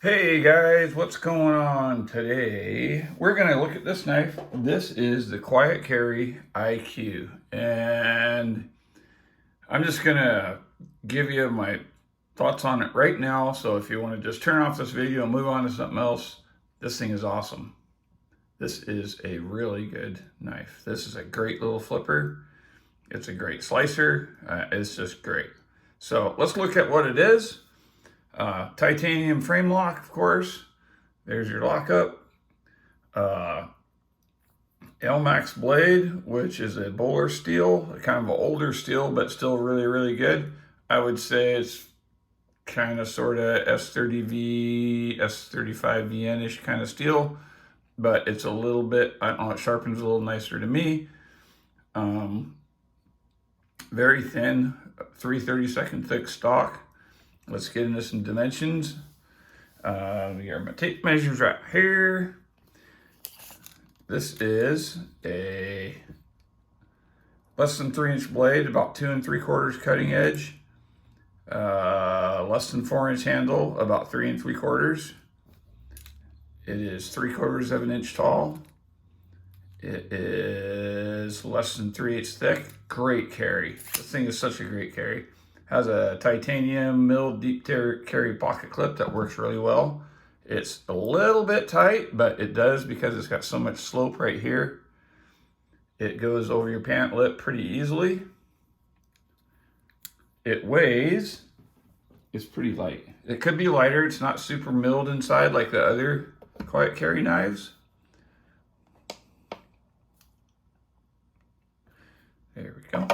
Hey guys, what's going on today? We're going to look at this knife. This is the Quiet Carry IQ, and I'm just going to give you my thoughts on it right now. So if you want to just turn off this video and move on to something else, this thing is awesome. This is a really good knife. This is a great little flipper. It's a great slicer. It's just great. So let's look at what it is. Titanium frame lock, of course. There's your lockup. Elmax blade, which is a Bowler steel, kind of an older steel, but still really, really good. I would say it's kind of sort of S30V, S35VN-ish kind of steel, but it's a little bit, I don't know, it sharpens a little nicer to me. Very thin, 3/32 thick stock. Let's get into some dimensions. We got my tape measures right here. This is a less than 3-inch blade, about 2 3/4 cutting edge. Less than 4-inch handle, about 3 3/4. It is 3/4 of an inch tall. It is less than 3/8 thick. Great carry. This thing is such a great carry. Has a titanium milled deep carry pocket clip that works really well. It's a little bit tight, but it does because it's got so much slope right here. It goes over your pant lip pretty easily. It weighs, it's pretty light. It could be lighter. It's not super milled inside like the other Quiet Carry knives. There we go.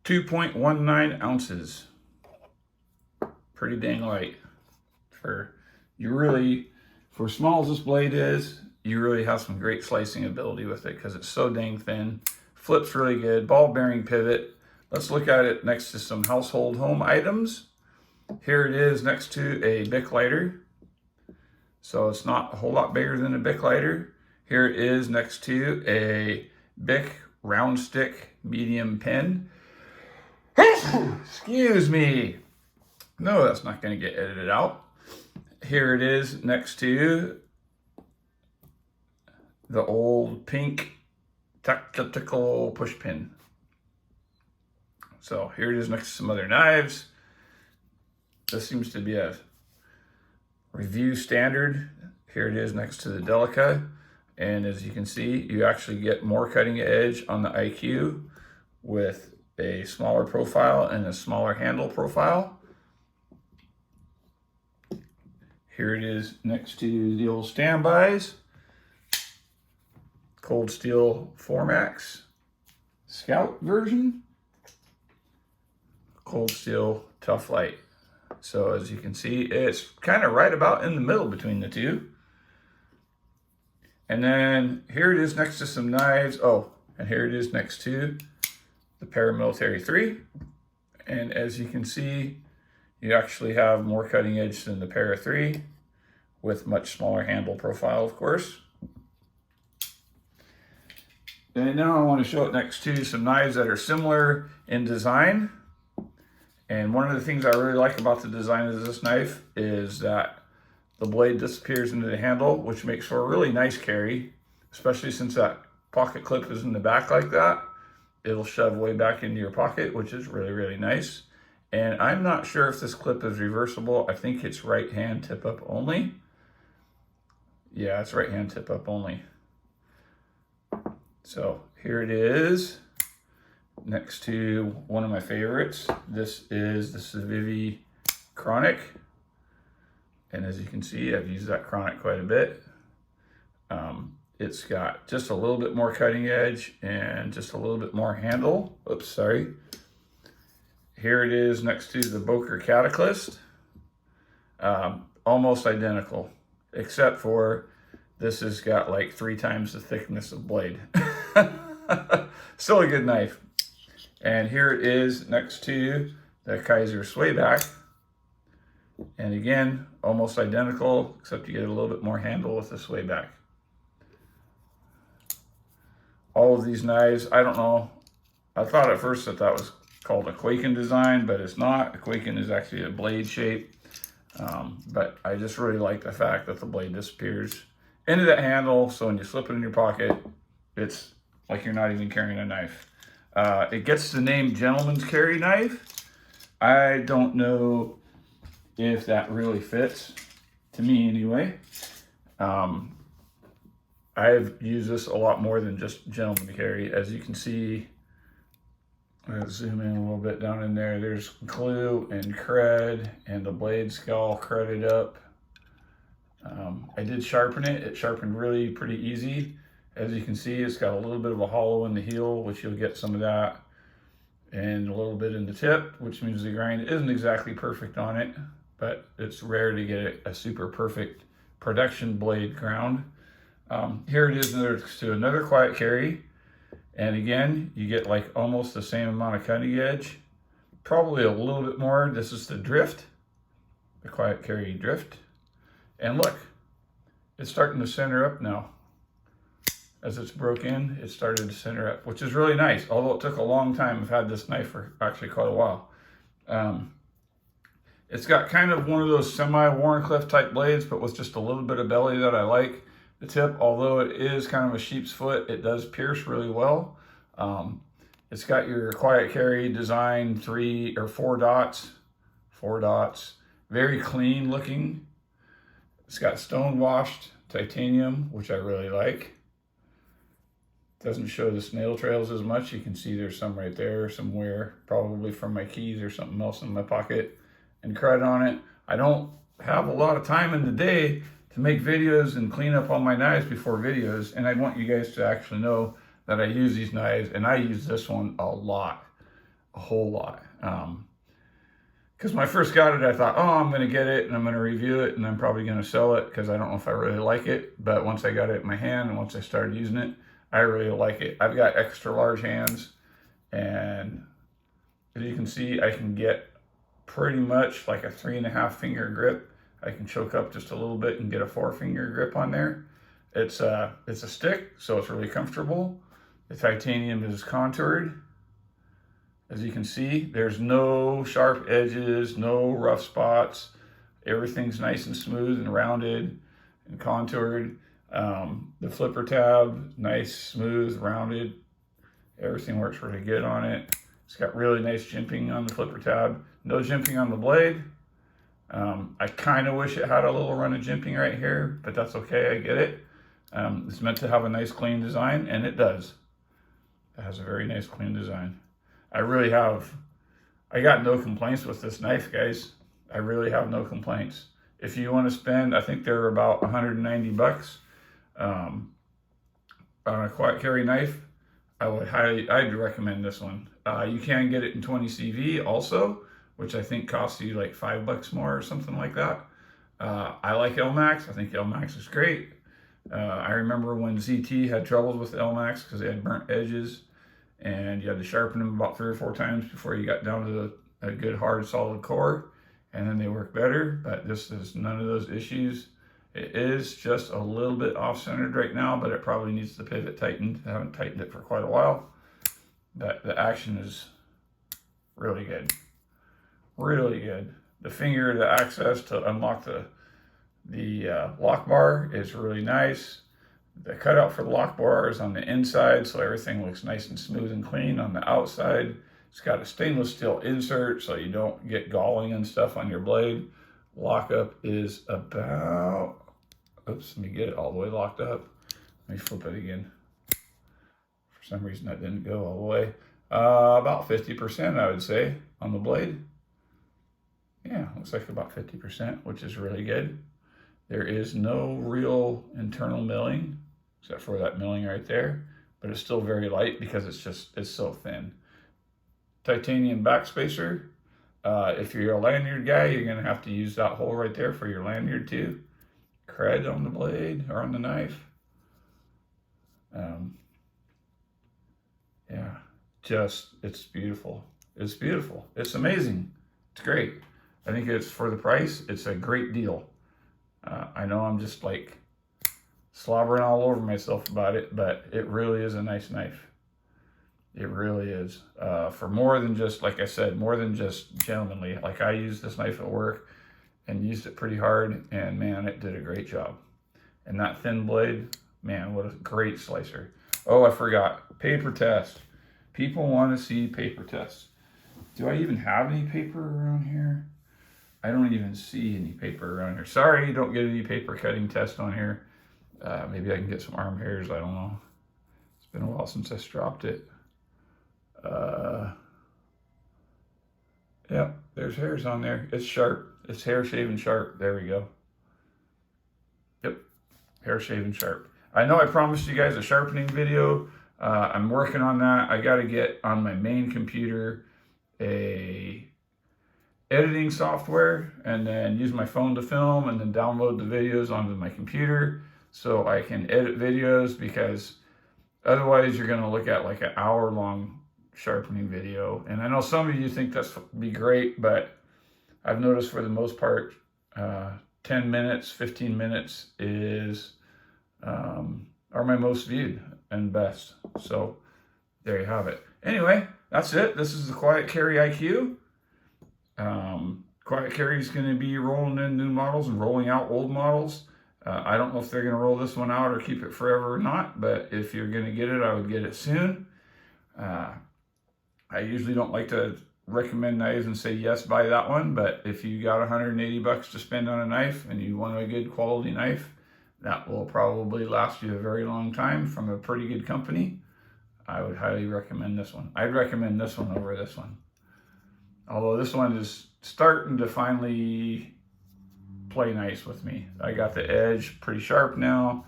2.19 ounces. Pretty dang light. For small as this blade is, you really have some great slicing ability with it because it's so dang thin. Flips really good. Ball bearing pivot. Let's look at it next to some household home items. Here it is next to a Bic lighter. So it's not a whole lot bigger than a Bic lighter. Here it is next to a Bic round stick medium pen. Excuse me. No, that's not going to get edited out. Here it is next to the old pink tactical push pin. So here it is next to some other knives. This seems to be a review standard. Here it is next to the Delica. And as you can see, you actually get more cutting edge on the IQ with a smaller profile and a smaller handle profile. Here it is next to the old standbys. Cold Steel Formax Scout version. Cold Steel Tough Light. So as you can see, it's kind of right about in the middle between the two. And then here it is next to some knives. Oh, and here it is next to the Paramilitary 3. And as you can see, you actually have more cutting edge than the Para 3 with much smaller handle profile, of course. And now I want to show it next to some knives that are similar in design. And one of the things I really like about the design of this knife is that the blade disappears into the handle, which makes for a really nice carry, especially since that pocket clip is in the back like that. It'll shove way back into your pocket, which is really, really nice. And I'm not sure if this clip is reversible. I think it's right hand tip up only. Yeah, it's right hand tip up only. So here it is next to one of my favorites. This is the Civivi Chronic. And as you can see, I've used that Chronic quite a bit. It's got just a little bit more cutting edge and just a little bit more handle. Oops, sorry. Here it is next to the Boker Cataclysm. Almost identical, except for this has got like 3 times the thickness of blade. Still a good knife. And here it is next to the Kizer Swayback. And again, almost identical, except you get a little bit more handle with the Swayback. All of these knives, I don't know. I thought at first that was called a Quaken design, but it's not. A Quaken is actually a blade shape. But I just really like the fact that the blade disappears into the handle, so when you slip it in your pocket, it's like you're not even carrying a knife. It gets the name gentleman's carry knife. I don't know if that really fits, to me anyway. I've used this a lot more than just gentleman carry. As you can see, I'll zoom in a little bit down in there. There's glue and cred, and the blade's all creded up. I did sharpen it. It sharpened really pretty easy. As you can see, it's got a little bit of a hollow in the heel, which you'll get some of that, and a little bit in the tip, which means the grind isn't exactly perfect on it, but it's rare to get a super perfect production blade ground. Here it is next to another quiet carry. And again, you get like almost the same amount of cutting edge, probably a little bit more. This is the drift, the quiet carry drift. And look, it's starting to center up now. As it's broke in, it started to center up, which is really nice. Although it took a long time. I've had this knife for actually quite a while. It's got kind of one of those semi-Wharncliffe type blades, but with just a little bit of belly that I like. The tip, although it is kind of a sheep's foot, it does pierce really well. It's got your quiet carry design 3 or 4 dots, very clean looking. It's got stone washed titanium, which I really like. Doesn't show the snail trails as much. You can see there's some right there somewhere, probably from my keys or something else in my pocket, and cred on it. I don't have a lot of time in the day to make videos and clean up all my knives before videos, and I want you guys to actually know that I use these knives, and I use this one a lot, a whole lot. Because when I first got it, I thought, oh, I'm gonna get it and I'm gonna review it and I'm probably gonna sell it because I don't know if I really like it. But once I got it in my hand and once I started using it, I really like it. I've got extra large hands, and as you can see, I can get pretty much like a 3.5 finger grip. I can choke up just a little bit and get a 4-finger grip on there. It's a stick, so it's really comfortable. The titanium is contoured. As you can see, there's no sharp edges, no rough spots. Everything's nice and smooth and rounded and contoured. The flipper tab, nice, smooth, rounded. Everything works really good on it. It's got really nice jimping on the flipper tab. No jimping on the blade. I kind of wish it had a little run of jimping right here, but that's okay, I get it. It's meant to have a nice clean design, and it does. It has a very nice clean design. I got no complaints with this knife, guys. I really have no complaints. If you want to spend, I think they're about 190 bucks on a quiet carry knife, I'd recommend this one. You can get it in 20 CV also, which I think costs you like $5 more or something like that. I like Elmax. I think Elmax is great. I remember when ZT had troubles with Elmax because they had burnt edges, and you had to sharpen them about 3 or 4 times before you got down to a good hard solid core, and then they work better. But this is none of those issues. It is just a little bit off-centered right now, but it probably needs the pivot tightened. I haven't tightened it for quite a while, but the action is really good. Really good. The finger, the access to unlock the lock bar is really nice. The cutout for the lock bar is on the inside, so everything looks nice and smooth and clean on the outside. It's got a stainless steel insert, so you don't get galling and stuff on your blade. Lockup is about, oops, let me get it all the way locked up. Let me flip it again. For some reason that didn't go all the way. About 50%, I would say, on the blade. Yeah, looks like about 50%, which is really good. There is no real internal milling, except for that milling right there, but it's still very light because it's so thin. Titanium backspacer. If you're a lanyard guy, you're gonna have to use that hole right there for your lanyard too. Cred on the blade or on the knife. Yeah, it's beautiful. It's beautiful. It's amazing. It's great. I think it's, for the price, it's a great deal. I know I'm just like slobbering all over myself about it, but it really is a nice knife. It really is. For more than just, like I said, more than just gentlemanly. Like I use this knife at work, and used it pretty hard, and man, it did a great job. And that thin blade, man, what a great slicer. Oh, I forgot, paper test. People want to see paper tests. Do I even have any paper around here? I don't even see any paper around here. Sorry, you don't get any paper cutting test on here. Maybe I can get some arm hairs, I don't know. It's been a while since I stropped it. Yep, there's hairs on there. It's sharp. It's hair shaven sharp. There we go. Yep, hair shaven sharp. I know I promised you guys a sharpening video. I'm working on that. I got to get on my main computer a editing software and then use my phone to film and then download the videos onto my computer so I can edit videos, because otherwise you're going to look at like an hour-long sharpening video. And I know some of you think that's be great, but I've noticed for the most part 10 minutes, 15 minutes is are my most viewed and best. So there you have it. Anyway, that's it. This is the Quiet Carry IQ. Quiet Carry is going to be rolling in new models and rolling out old models. I don't know if they're going to roll this one out or keep it forever or not, but if you're going to get it, I would get it soon. I usually don't like to recommend knives and say, yes, buy that one, but if you got $180 to spend on a knife and you want a good quality knife, that will probably last you a very long time from a pretty good company, I would highly recommend this one. I'd recommend this one over this one. Although this one is starting to finally play nice with me. I got the edge pretty sharp now,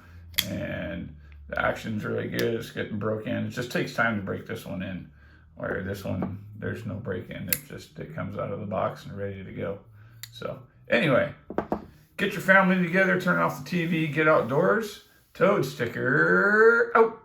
and the action's really good. It's getting broken. It just takes time to break this one in. Where this one, there's no break in. It comes out of the box and ready to go. So anyway, get your family together, turn off the TV, get outdoors. Toad Sticker out.